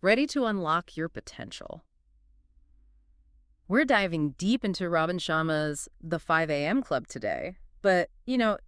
ready to unlock your potential. We're diving deep into Robin Sharma's The 5 a.m. Club today. But,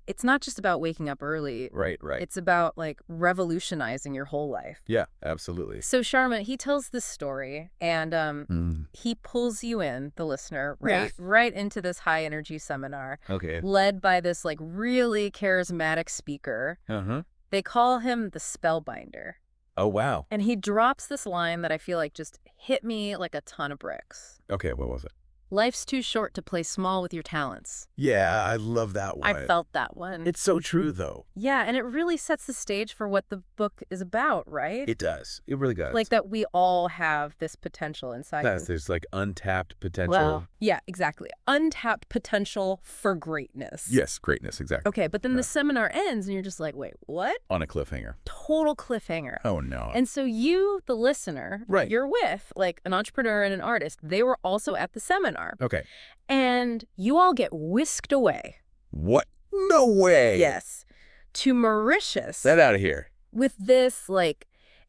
it's not just about waking up early. Right. It's about, revolutionizing your whole life. Yeah, absolutely. So Sharma, he tells this story, and he pulls you in, the listener, right into this high-energy seminar. Okay. Led by this, really charismatic speaker. Uh-huh. They call him the Spellbinder. Oh, wow. And he drops this line that I feel like just hit me like a ton of bricks. Okay, what was it? Life's too short to play small with your talents. Yeah, I love that one. I felt that one. It's so true, though. Yeah, and it really sets the stage for what the book is about, right? It does. It really does. Like that we all have this potential inside. Yes, there's untapped potential. Well, yeah, exactly. Untapped potential for greatness. Yes, greatness, exactly. Okay, but then the seminar ends and you're just like, wait, what? On a cliffhanger. Total cliffhanger. Oh, no. And so you, the listener, you're with an entrepreneur and an artist. They were also at the seminar. Okay. And you all get whisked away. What? No way. Yes. To Mauritius. Get out of here. With this,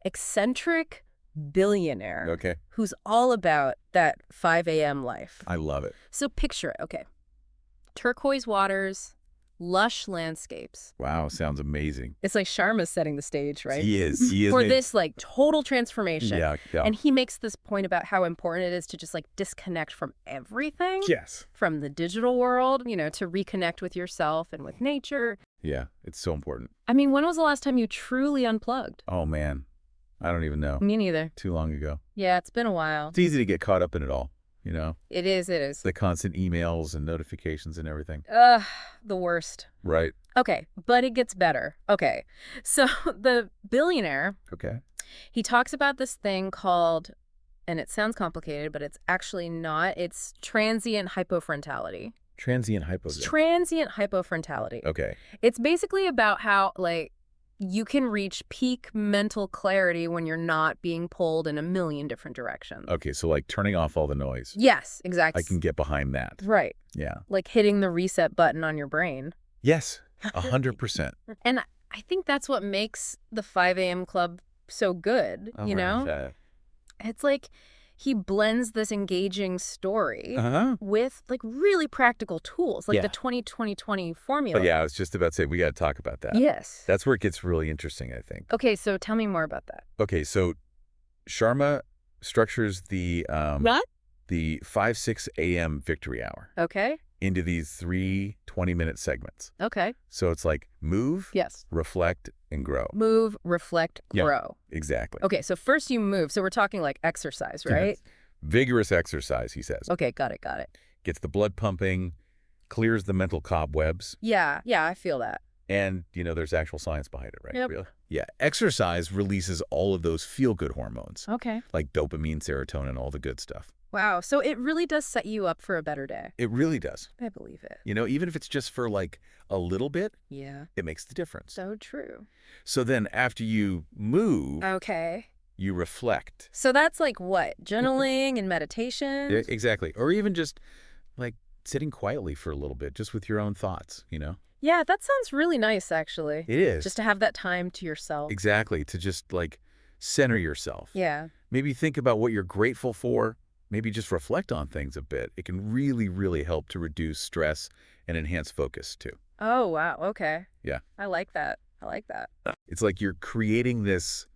eccentric billionaire. Okay. Who's all about that 5 a.m. life. I love it. So picture it. Okay. Turquoise waters, lush landscapes. Wow, sounds amazing. It's like Sharma's setting the stage, right? He is. For this, total transformation. Yeah. And he makes this point about how important it is to just, disconnect from everything. Yes. From the digital world, to reconnect with yourself and with nature. Yeah, it's so important. I mean, when was the last time you truly unplugged? Oh, man. I don't even know. Me neither. Too long ago. Yeah, it's been a while. It's easy to get caught up in it all, It is. The constant emails and notifications and everything. The worst. Right. Okay, but it gets better. Okay, so the billionaire, he talks about this thing called, and it sounds complicated, but it's actually not. It's transient hypofrontality. Transient hypofrontality. Okay. It's basically about how, you can reach peak mental clarity when you're not being pulled in a million different directions. Okay, so turning off all the noise. Yes, exactly. I can get behind that. Right. Yeah. Like hitting the reset button on your brain. Yes, 100%. And I think that's what makes the 5 a.m. Club so good, It's like he blends this engaging story with really practical tools, the 20-20-20 formula. Oh, yeah, I was just about to say, we got to talk about that. Yes. That's where it gets really interesting, I think. Okay, so tell me more about that. Okay, so Sharma structures the 5-6 a.m. victory hour. Okay. Into these 3 20-minute segments. Okay. So it's move, reflect, and grow. Move, reflect, grow. Exactly. Okay, so first you move. So we're talking exercise, right? Yes. Vigorous exercise, he says. Okay, got it. Gets the blood pumping, clears the mental cobwebs. Yeah, I feel that. And, there's actual science behind it, right? Yep. Really? Yeah. Exercise releases all of those feel-good hormones. Okay. Like dopamine, serotonin, all the good stuff. Wow. So it really does set you up for a better day. It really does. I believe it. Even if it's just for a little bit, it makes the difference. So true. So then after you move, you reflect. So that's what? Journaling and meditation? Yeah, exactly. Or even just sitting quietly for a little bit, just with your own thoughts, Yeah, that sounds really nice, actually. It is. Just to have that time to yourself. Exactly. To just center yourself. Yeah. Maybe think about what you're grateful for. Maybe just reflect on things a bit. It can really, really help to reduce stress and enhance focus, too. Oh, wow. Okay. Yeah. I like that. It's you're creating this,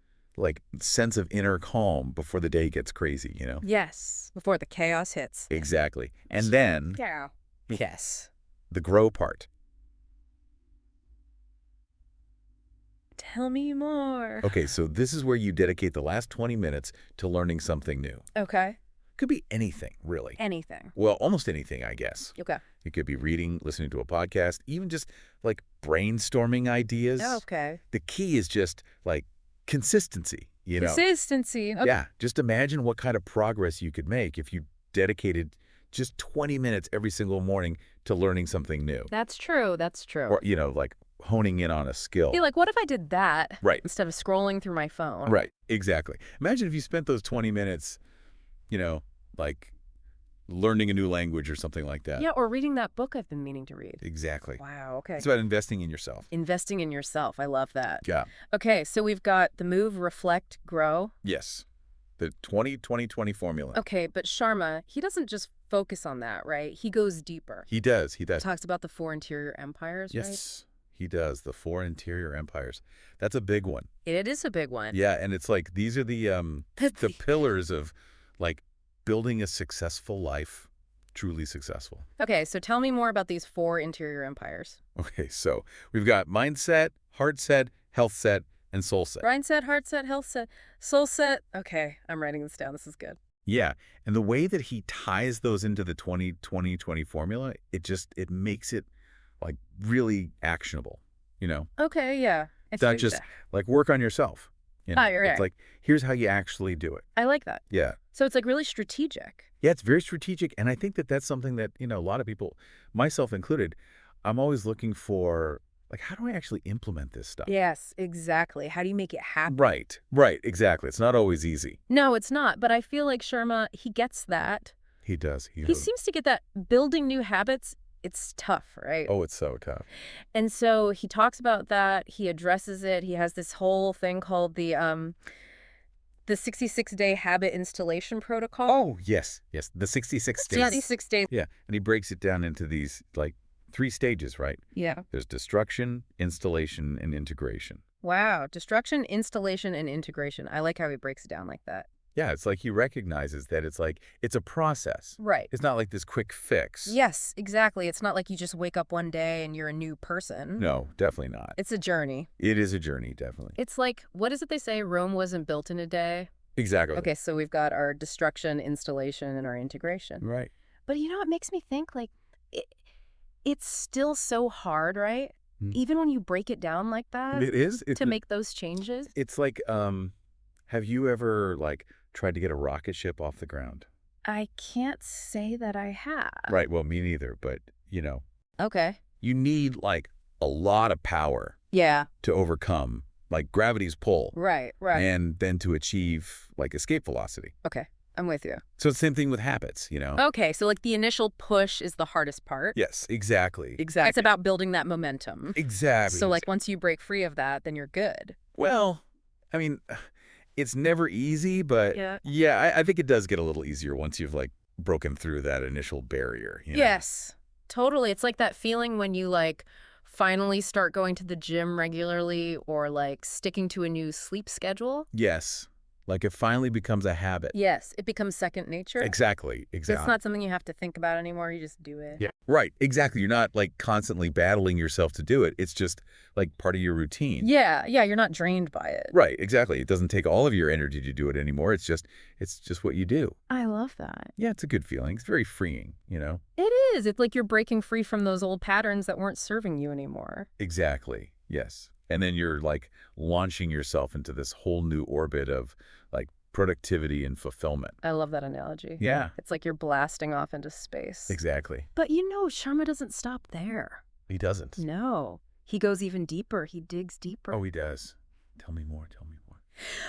sense of inner calm before the day gets crazy, Yes. Before the chaos hits. Exactly. And then... Yeah. Yes. The grow part. Tell me more. Okay, so this is where you dedicate the last 20 minutes to learning something new. Okay. Could be anything, really. Anything. Well, almost anything, I guess. Okay. It could be reading, listening to a podcast, even just brainstorming ideas. Okay. The key is just consistency, Consistency. Okay. Yeah. Just imagine what kind of progress you could make if you dedicated just 20 minutes every single morning to learning something new. That's true. Or, honing in on a skill. Yeah, what if I did that? Right. Instead of scrolling through my phone. Right. Exactly. Imagine if you spent those 20 minutes, learning a new language or something like that. Yeah, or reading that book I've been meaning to read. Exactly. Wow, okay. It's about investing in yourself. Investing in yourself. I love that. Yeah. Okay, so we've got the move, reflect, grow. Yes. The 20-20-20 formula. Okay, but Sharma, he doesn't just focus on that, right? He goes deeper. He does. He does. Talks about the 4 interior empires, right? Yes, he does. The 4 interior empires. That's a big one. It is a big one. Yeah, and it's like these are the pillars of like building a successful life, truly successful. Okay, so tell me more about these 4 interior empires. Okay, so we've got mindset, heart set, health set, and soul set. Mindset, heart set, health set, soul set. Okay, I'm writing this down. This is good. Yeah, and the way that he ties those into the 20-20-20 formula, it makes it like really actionable, you know? Okay, yeah. It's not just like work on yourself. You know? You're right. It's like, here's how you actually do it. I like that. Yeah. So it's like really strategic. Yeah, it's very strategic. And I think that that's something that, a lot of people, myself included, I'm always looking for, like, how do I actually implement this stuff? Yes, exactly. How do you make it happen? Right, exactly. It's not always easy. No, it's not. But I feel like Sharma, he gets that. He does. He seems to get that building new habits. It's tough, right? Oh, it's so tough. And so he talks about that. He addresses it. He has this whole thing called the 66-day habit installation protocol. Oh, yes. The 66 days. 66 days. Yeah, and he breaks it down into these, like, 3 stages, right? Yeah. There's destruction, installation, and integration. Wow. Destruction, installation, and integration. I like how he breaks it down like that. Yeah, it's like he recognizes that it's a process. Right. It's not like this quick fix. Yes, exactly. It's not like you just wake up one day and you're a new person. No, definitely not. It's a journey. It is a journey, definitely. It's like, what is it they say? Rome wasn't built in a day. Exactly. Okay, so we've got our destruction, installation, and our integration. Right. But it makes me think, like, it's still so hard, right? Even when you break it down like that. It is. To make those changes. It's like, have you ever, like, tried to get a rocket ship off the ground? I can't say that I have. Right, well, me neither, but, Okay. you need, like, a lot of power. Yeah. To overcome, like, gravity's pull. Right. And then to achieve, like, escape velocity. Okay, I'm with you. So it's the same thing with habits, Okay, so, like, the initial push is the hardest part. Yes, exactly. It's about building that momentum. Exactly. So, like, once you break free of that, then you're good. Well, I mean, it's never easy, but yeah, I think it does get a little easier once you've, like, broken through that initial barrier. Yes, totally. It's like that feeling when you, like, finally start going to the gym regularly or, like, sticking to a new sleep schedule. Yes. Like it finally becomes a habit. Yes, it becomes second nature. Exactly. It's not something you have to think about anymore. You just do it. Yeah. Right. Exactly. You're not like constantly battling yourself to do it. It's just like part of your routine. Yeah. You're not drained by it. Right. Exactly. It doesn't take all of your energy to do it anymore. It's just what you do. I love that. Yeah, it's a good feeling. It's very freeing, It is. It's like you're breaking free from those old patterns that weren't serving you anymore. Exactly. Yes. And then you're like launching yourself into this whole new orbit of like productivity and fulfillment. I love that analogy. Yeah. It's like you're blasting off into space. Exactly. But Sharma doesn't stop there. He doesn't. No. He goes even deeper. He digs deeper. Oh, he does. Tell me more.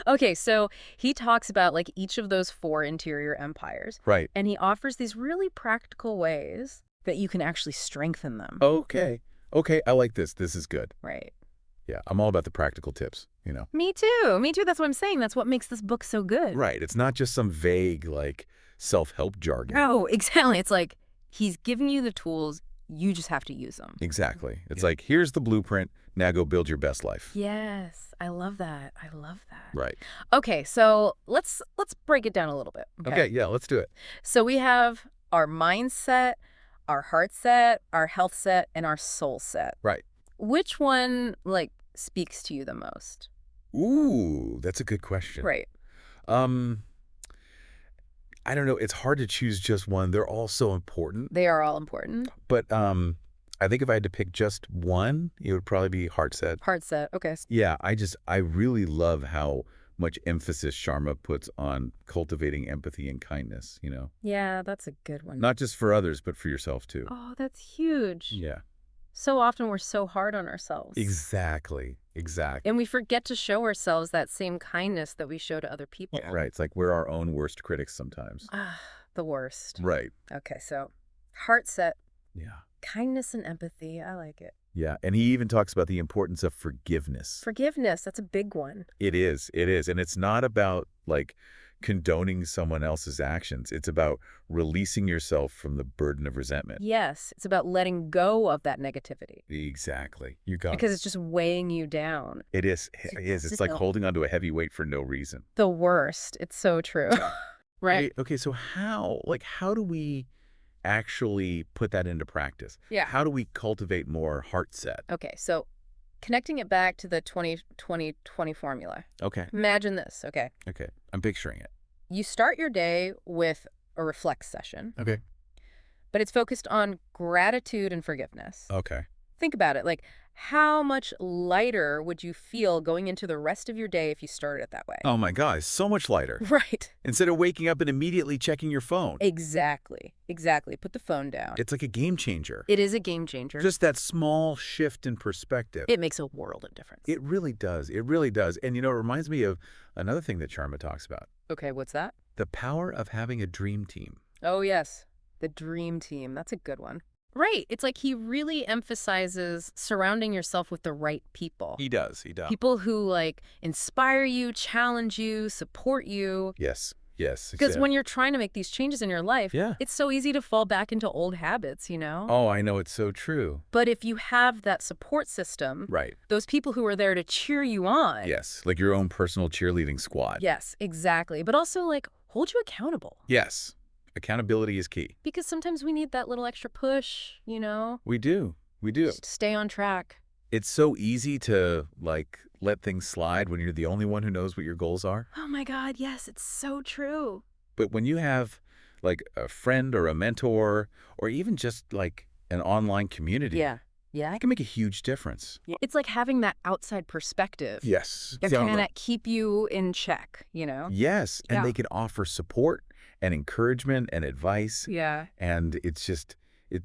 Okay, so he talks about like each of those 4 interior empires. Right. And he offers these really practical ways that you can actually strengthen them. Okay, I like this. This is good. Right. Yeah, I'm all about the practical tips, Me too. That's what I'm saying. That's what makes this book so good. Right. It's not just some vague, like, self-help jargon. No, exactly. It's like he's giving you the tools. You just have to use them. Exactly. It's like, here's the blueprint. Now go build your best life. Yes. I love that. Right. Okay, so let's break it down a little bit. Okay, yeah, let's do it. So we have our mindset, our heart set, our health set, and our soul set. Right. Which one, like, speaks to you the most? Ooh, that's a good question. Right. I don't know. It's hard to choose just one. They're all so important. They are all important. But I think if I had to pick just one, it would probably be heart set. Heart set. Okay. Yeah, I really love how much emphasis Sharma puts on cultivating empathy and kindness, Yeah, that's a good one. Not just for others, but for yourself too. Oh, that's huge. Yeah. So often we're so hard on ourselves. Exactly. And we forget to show ourselves that same kindness that we show to other people. Yeah, right. It's like we're our own worst critics sometimes. The worst. Right. Okay, so heart set. Yeah. Kindness and empathy. I like it. Yeah, and he even talks about the importance of forgiveness. Forgiveness, that's a big one. It is. And it's not about, like, condoning someone else's actions. It's about releasing yourself from the burden of resentment. Yes, it's about letting go of that negativity. Exactly. You got Because it. it's just weighing you down. It is. It is. It's like holding onto a heavy weight for no reason. The worst. It's so true. Right. Okay, so how do we actually put that into practice? Yeah. How do we cultivate more heart set? Okay, so connecting it back to the 20-20-20 formula. Okay. Imagine this, okay? Okay. I'm picturing it. You start your day with a reflect session, Okay. but it's focused on gratitude and forgiveness. Okay. Think about it. Like, how much lighter would you feel going into the rest of your day if you started it that way? Oh my God, so much lighter. Right. Instead of waking up and immediately checking your phone. Exactly. Exactly. Put the phone down. It's like a game changer. It is a game changer. Just that small shift in perspective. It makes a world of difference. It really does. It really does. And, it reminds me of another thing that Sharma talks about. Okay, what's that? The power of having a dream team. Oh, yes. The dream team. That's a good one. Right. It's like he really emphasizes surrounding yourself with the right people. He does. He does. People who, inspire you, challenge you, support you. Yes. Yes. Because when you're trying to make these changes in your life, yeah, it's so easy to fall back into old habits, Oh, I know. It's so true. But if you have that support system, right, those people who are there to cheer you on. Yes. Like your own personal cheerleading squad. Yes, exactly. But also, hold you accountable. Yes. Accountability is key. Because sometimes we need that little extra push, We do. We do. Just to stay on track. It's so easy to, let things slide when you're the only one who knows what your goals are. Oh, my God. Yes, it's so true. But when you have, a friend or a mentor or even just, an online community. Yeah. It can make a huge difference. It's like having that outside perspective. Yes. That kind of keep you in check, Yes. And Yeah. they can offer support and encouragement and advice. Yeah. And it's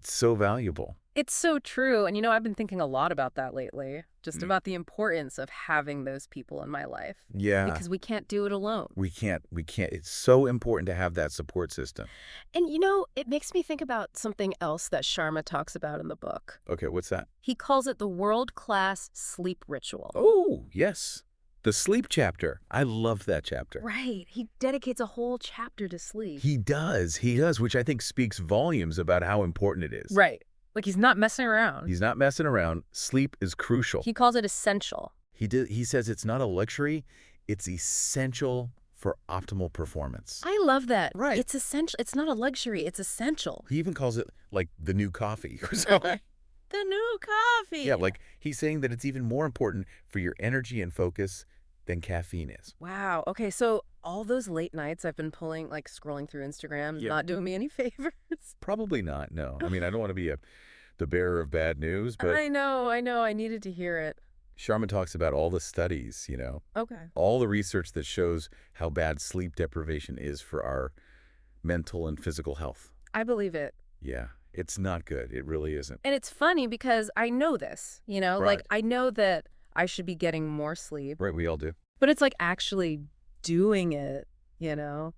so valuable. It's so true. And, I've been thinking a lot about that lately, just about the importance of having those people in my life. Yeah. Because we can't do it alone. We can't. It's so important to have that support system. And, it makes me think about something else that Sharma talks about in the book. Okay, what's that? He calls it the world-class sleep ritual. Oh, yes. The sleep chapter. I love that chapter. Right. He dedicates a whole chapter to sleep. He does, which I think speaks volumes about how important it is. Right. Like he's not messing around. He's not messing around. Sleep is crucial. He calls it essential. He says it's not a luxury, it's essential for optimal performance. I love that. Right. It's essential. It's not a luxury, it's essential. He even calls it the new coffee or something. The new coffee. Yeah, he's saying that it's even more important for your energy and focus than caffeine is. Wow. Okay, so all those late nights I've been pulling, scrolling through Instagram, not doing me any favors. Probably not, no. I mean, I don't want to be the bearer of bad news, but I know. I needed to hear it. Sharma talks about all the studies, Okay. all the research that shows how bad sleep deprivation is for our mental and physical health. I believe it. Yeah, it's not good. It really isn't. And it's funny because I know this, Right. I know that I should be getting more sleep. Right, we all do. But it's actually doing it,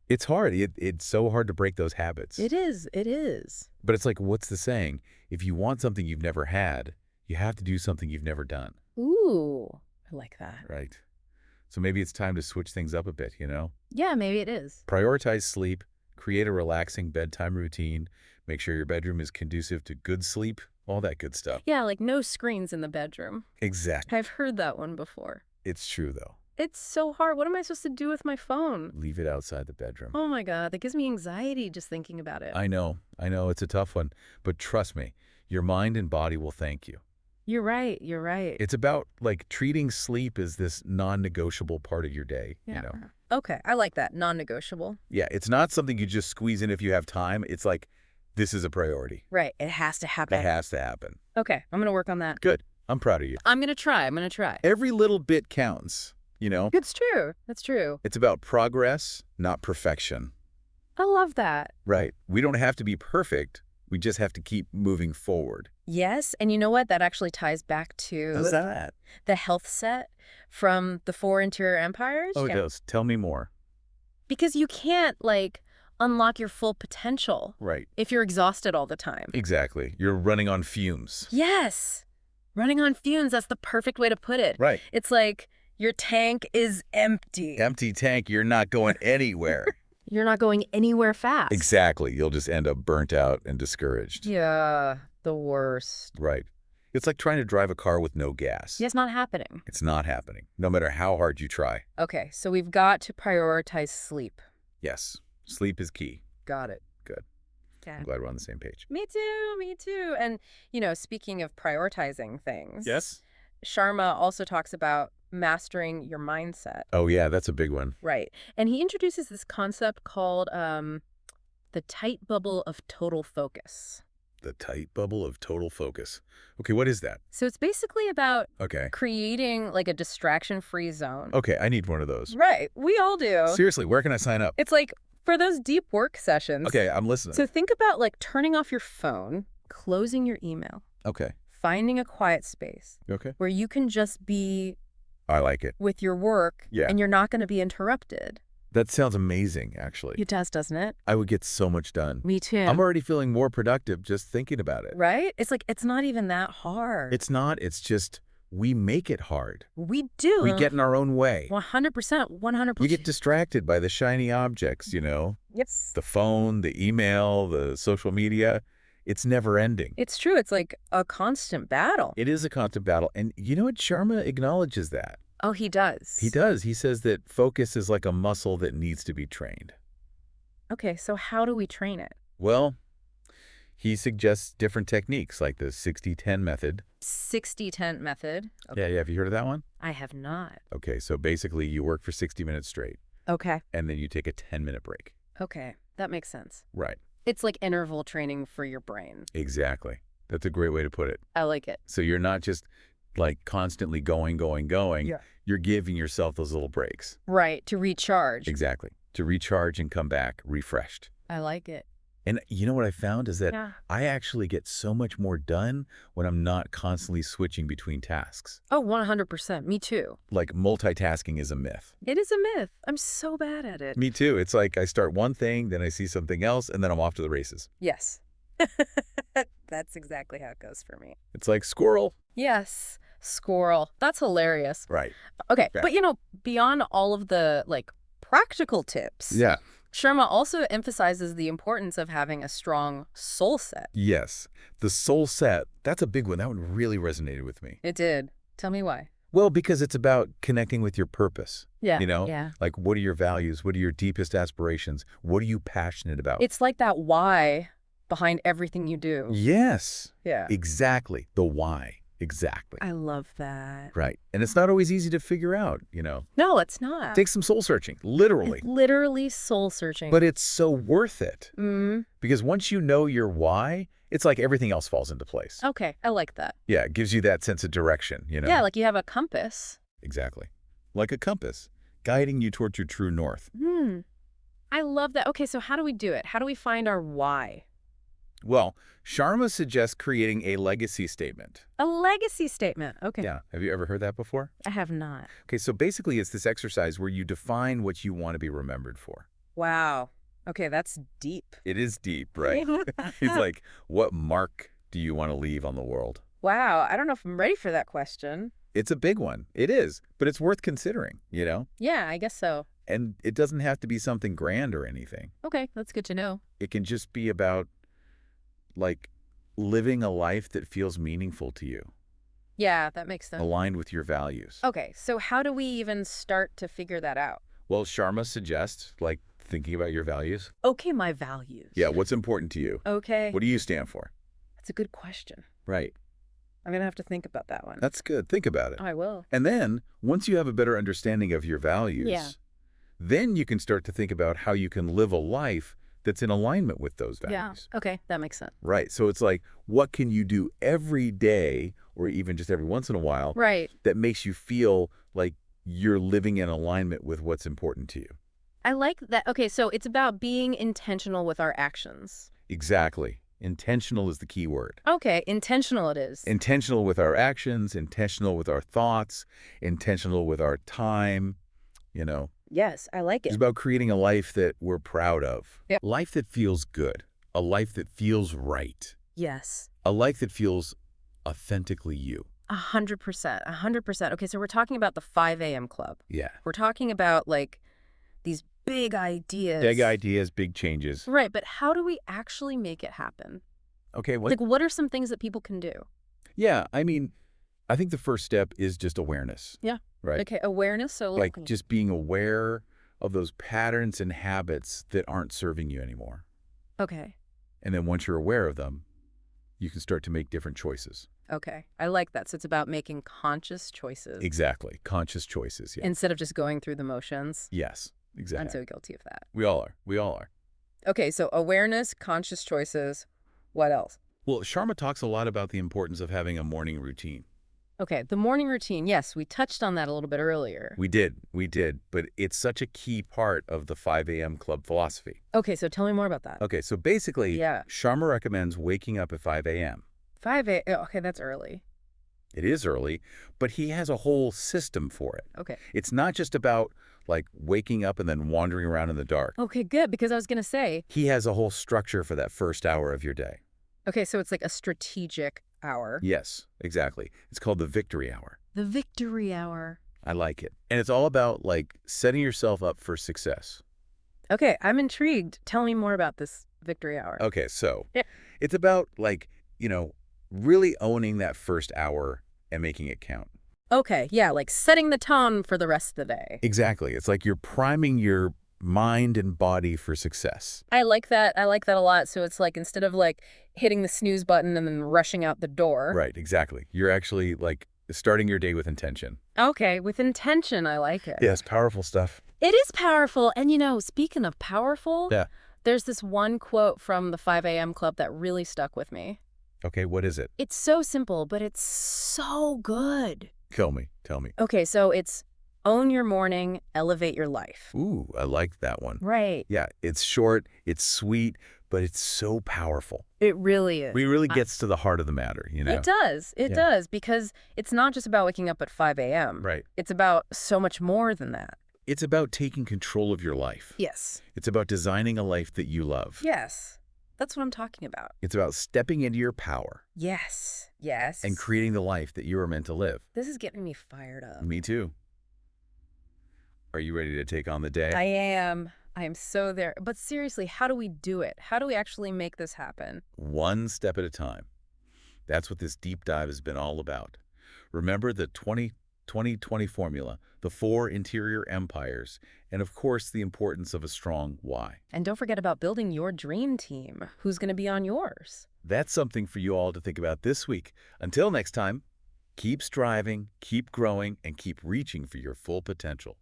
It's hard. It's so hard to break those habits. It is. It is. But it's what's the saying? If you want something you've never had, you have to do something you've never done. Ooh, I like that. Right. So maybe it's time to switch things up a bit, Yeah, maybe it is. Prioritize sleep, create a relaxing bedtime routine, make sure your bedroom is conducive to good sleep, all that good stuff. Yeah, no screens in the bedroom. Exactly. I've heard that one before. It's true, though. It's so hard. What am I supposed to do with my phone? Leave it outside the bedroom. Oh, my God. That gives me anxiety just thinking about it. I know. It's a tough one. But trust me, your mind and body will thank you. You're right. You're right. It's about, treating sleep as this non-negotiable part of your day, Okay. I like that. Non-negotiable. Yeah, it's not something you just squeeze in if you have time. It's this is a priority. Right. It has to happen. It has to happen. Okay. I'm going to work on that. Good. I'm proud of you. I'm going to try. Every little bit counts, It's true. That's true. It's about progress, not perfection. I love that. Right. We don't have to be perfect. We just have to keep moving forward. Yes. And you know what? That actually ties back to How's that? the health set from the Four Interior Empires. Oh, it does. Tell me more. Because you can't, unlock your full potential. Right. If you're exhausted all the time. Exactly. You're running on fumes. Yes. Running on fumes. That's the perfect way to put it. Right. It's Your tank is empty. Empty tank, you're not going anywhere. You're not going anywhere fast. Exactly. You'll just end up burnt out and discouraged. Yeah, the worst. Right. It's like trying to drive a car with no gas. Yeah, it's not happening. It's not happening, no matter how hard you try. Okay, so we've got to prioritize sleep. Yes. Sleep is key. Got it. Good. Yeah. I'm glad we're on the same page. Me too, me too. And, speaking of prioritizing things. Yes? Sharma also talks about mastering your mindset. Oh, yeah, that's a big one. Right. And he introduces this concept called the tight bubble of total focus. The tight bubble of total focus. Okay, what is that? So it's basically about Okay. creating like a distraction-free zone. Okay, I need one of those. Right. We all do. Seriously, where can I sign up? It's like for those deep work sessions. Okay, I'm listening. So think about like turning off your phone, closing your email, Okay. finding a quiet space Okay. where you can just be I like it. with your work and you're not going to be interrupted. That sounds amazing, actually. It does, doesn't it? I would get so much done. Me too. I'm already feeling more productive just thinking about it. Right? It's like, it's not even that hard. It's not. It's just we make it hard. We do. We get in our own way. 100%. 100%. You get distracted by the shiny objects, Yes. The phone, the email, the social media. It's never ending. It's true. It's like a constant battle. It is a constant battle. And you know what? Sharma acknowledges that. Oh, he does. He does. He says that focus is like a muscle that needs to be trained. Okay, so how do we train it? Well, he suggests different techniques like the 60-10 method. 60-10 method. Okay. Yeah. Have you heard of that one? I have not. Okay, so basically you work for 60 minutes straight. Okay. And then you take a 10-minute break. Okay, that makes sense. Right. It's like interval training for your brain. Exactly. That's a great way to put it. I like it. So you're not just like constantly going. Yeah. You're giving yourself those little breaks. Right, to recharge. Exactly. To recharge and come back refreshed. I like it. And you know what I found is that Yeah. I actually get so much more done when I'm not constantly switching between tasks. Oh, 100%. Me too. Like multitasking is a myth. It is a myth. I'm so bad at it. Me too. It's like I start one thing, then I see something else, and then I'm off to the races. Yes. That's exactly how it goes for me. It's like squirrel. Yes. Squirrel. That's hilarious. Right. Okay. Yeah. But, beyond all of the, practical tips. Yeah. Sharma also emphasizes the importance of having a strong soul set. Yes. The soul set, that's a big one. That one really resonated with me. It did. Tell me why. Well, because it's about connecting with your purpose. Yeah. Yeah. Like, what are your values? What are your deepest aspirations? What are you passionate about? It's like that why behind everything you do. Yes. Yeah. Exactly. The why. Exactly. I love that. Right. And it's not always easy to figure out, No, it's not. Take some soul searching, literally. It's literally soul searching. But it's so worth it. Mm-hmm. Because once you know your why, it's like everything else falls into place. Okay, I like that. Yeah, it gives you that sense of direction, Yeah, like you have a compass. Exactly. Like a compass, guiding you towards your true north. I love that. Okay, so how do we do it? How do we find our why? Well, Sharma suggests creating a legacy statement. A legacy statement. Okay. Yeah. Have you ever heard that before? I have not. Okay, so basically it's this exercise where you define what you want to be remembered for. Wow. Okay, that's deep. It is deep, right? It's like, what mark do you want to leave on the world? Wow, I don't know if I'm ready for that question. It's a big one. It is, but it's worth considering, Yeah, I guess so. And it doesn't have to be something grand or anything. Okay, that's good to know. It can just be about, like, living a life that feels meaningful to you, Yeah, that makes sense. aligned with your values. Okay, so how do we even start to figure that out? Well, Sharma suggests, like, thinking about your values. Okay, my values. Yeah, what's important to you? Okay. What do you stand for? That's a good question. Right. I'm going to have to think about that one. That's good. Think about it. I will. And then, once you have a better understanding of your values, Yeah. then you can start to think about how you can live a life that's in alignment with those values. Yeah. Okay, that makes sense. Right. So it's like, what can you do every day or even just every once in a while Right. that makes you feel like you're living in alignment with what's important to you? I like that. Okay, so it's about being intentional with our actions. Exactly. Intentional is the key word. Okay, intentional it is. Intentional with our actions, intentional with our thoughts, intentional with our time, Yes, I like It's it. about creating a life that we're proud of. Yep. A life that feels good. A life that feels right. Yes. A life that feels authentically you. 100%. 100%. Okay, so we're talking about the 5 a.m. club. Yeah. We're talking about, like, these big ideas. Big ideas, big changes. Right, but how do we actually make it happen? Okay, Like, what are some things that people can do? Yeah, I mean, I think the first step is just awareness. Yeah. Right? Okay, awareness. So, Like just being aware of those patterns and habits that aren't serving you anymore. okay. And then once you're aware of them, you can start to make different choices. Okay. I like that. So it's about making conscious choices. Exactly. Conscious choices, yeah. Instead of just going through the motions. Yes, exactly. I'm so guilty of that. We all are. We all are. Okay, so awareness, conscious choices. What else? Well, Sharma talks a lot about the importance of having a morning routine. Okay, the morning routine. Yes, we touched on that a little bit earlier. We did. But it's such a key part of the 5 a.m. club philosophy. Okay, so tell me more about that. Okay, so basically, Yeah. Sharma recommends waking up at 5 a.m. 5 a.m. Okay, that's early. It is early, but he has a whole system for it. Okay. It's not just about, like, waking up and then wandering around in the dark. Okay, good, because I was going to say. He has a whole structure for that first hour of your day. Okay, so it's like a strategic hour. Yes, exactly. It's called the victory hour. The victory hour. I like it. And it's all about, like, setting yourself up for success. Okay, I'm intrigued. Tell me more about this victory hour. Okay, so Yeah. it's about, like, really owning that first hour and making it count. Okay, yeah, like setting the tone for the rest of the day. Exactly. It's like you're priming your mind and body for success. I like that. I like that a lot. So it's like instead of like hitting the snooze button and then rushing out the door. Right, exactly. You're actually, like, starting your day with intention. Okay, with intention, I like it. Yes, powerful stuff. It is powerful. And speaking of powerful, Yeah. there's this one quote from the 5 a.m. club that really stuck with me. Okay, what is it? It's so simple, but it's so good. Tell me. Okay, so it's own your morning, elevate your life. Ooh, I like that one. Right. Yeah, it's short, it's sweet, but it's so powerful. It really is. It really gets to the heart of the matter, It does. It does, because it's not just about waking up at 5 a.m. Right. It's about so much more than that. It's about taking control of your life. Yes. It's about designing a life that you love. Yes. That's what I'm talking about. It's about stepping into your power. Yes. Yes. And creating the life that you are meant to live. This is getting me fired up. Me too. Are you ready to take on the day? I am. I am so there. But seriously, how do we do it? How do we actually make this happen? One step at a time. That's what this deep dive has been all about. Remember the 20-20-20 formula, the 4 interior empires, and of course the importance of a strong why. And don't forget about building your dream team. Who's going to be on yours? That's something for you all to think about this week. Until next time, keep striving, keep growing, and keep reaching for your full potential.